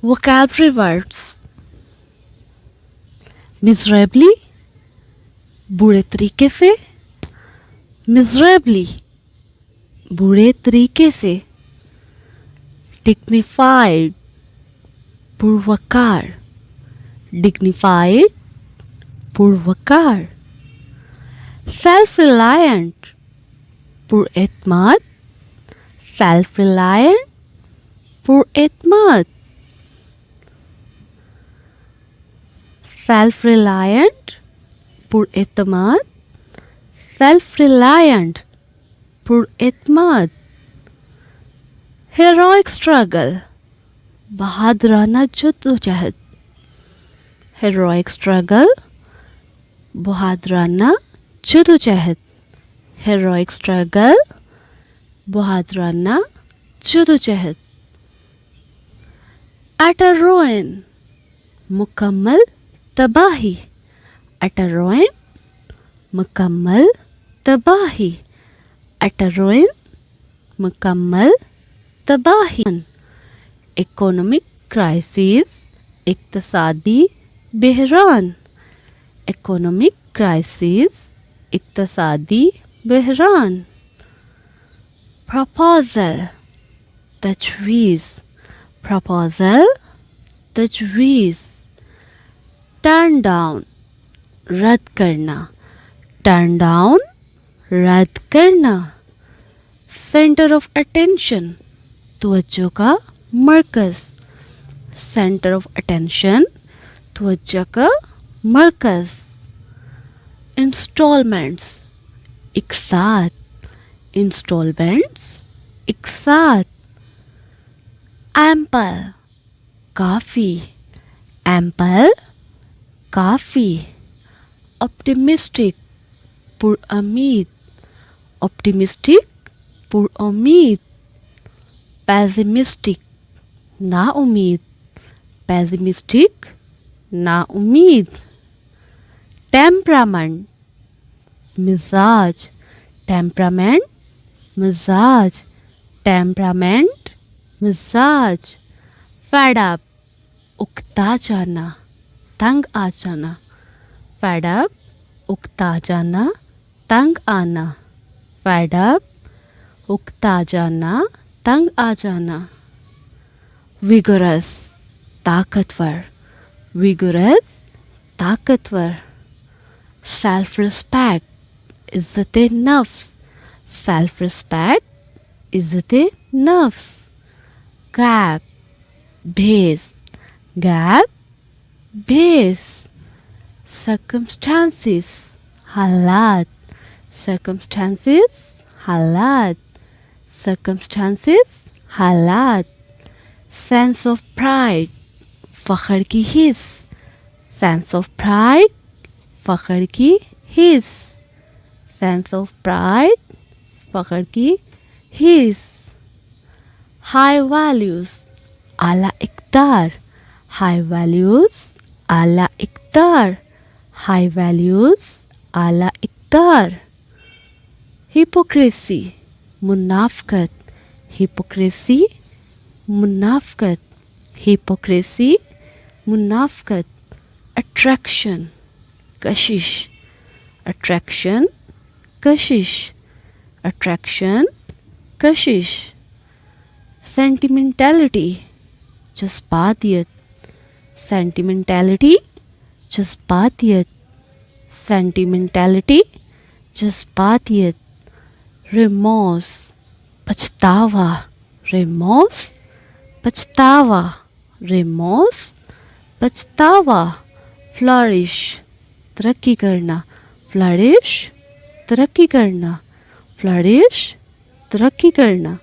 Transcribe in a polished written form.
vocabulary words. Miserably, बुरे तरीके से. Miserably, बुरे तरीके से. Dignified, पुरवकार. Dignified, पुरवकार. Self-reliant, पुरएतमाद. Self-reliant, पुरएतमाद. Self-reliant, पुरएतमाद. Self-reliant, पुरएतमाद. Heroic struggle, बहादुराना जद्दोजहद. Heroic struggle, बहादुराना जद्दोजहद. Heroic struggle, बहादुराना जद्दोजहद. Utter ruin, मुकम्मल तबाही. Utter ruin, मुकम्मल तबाही. Utter ruin, मुकम्मल तबाही. Economic crisis, इक्तसादी बहरान. Economic crisis, इक्तसादी बहरान. Proposal, तजवीज़. Proposal, तजवीज़. Turn down, रद्द करना. Turn down, रद्द करना. Center of attention, तवज्जो का मरकज़. Center of attention, तवज्जो का मरकज़. Installments, एक साथ. Installments, एक साथ. Ample, काफ़ी. Ample, काफ़ी. Optimistic, पुरउम्मीद. Optimistic, पुरउम्मीद. Pessimistic, नाउम्मीद. Pessimistic, नाउम्मीद. Temperament, मिजाज. Temperament, मिजाज. Temperament, मिजाज. Fed up, उकता जाना, तंग आ जाना. Fed up, उकता जाना, तंग आना. Fed up, उकता जाना, तंग आ जाना. Vigorous, ताकतवर. Vigorous, ताकतवर. Self-respect, इज़्ज़त नफ्स. Self-respect, इज़्ज़त नफ्स. Garb, भेस. Garb, भेस. Circumstances, हालात. Circumstances, हालात. Circumstances, हालात. Sense of pride, फ़ख्र की हिस्स. Sense of pride, फ़ख्र की हिस्स. Sense of pride, फ़ख्र की हिस्स. High values, आला इक़्तिदार. High values, आला इक़्तिदार. High values, आला इक़्तिदार. Hypocrisy, मुनाफ़क़त. Hypocrisy, मुनाफ़क़त. Hypocrisy, मुनाफ़क़त. Attraction, कशिश. Attraction, कशिश. Attraction, कशिश. Sentimentality, जज़्बातियत. Sentimentality, जज़्बातियत. Sentimentality, जज़्बातियत. Remorse, पछतावा. Remorse, पछतावा. Remorse, पछतावा. Flourish, तरक्की करना. Flourish, तरक्की करना. Flourish, तरक्की करना.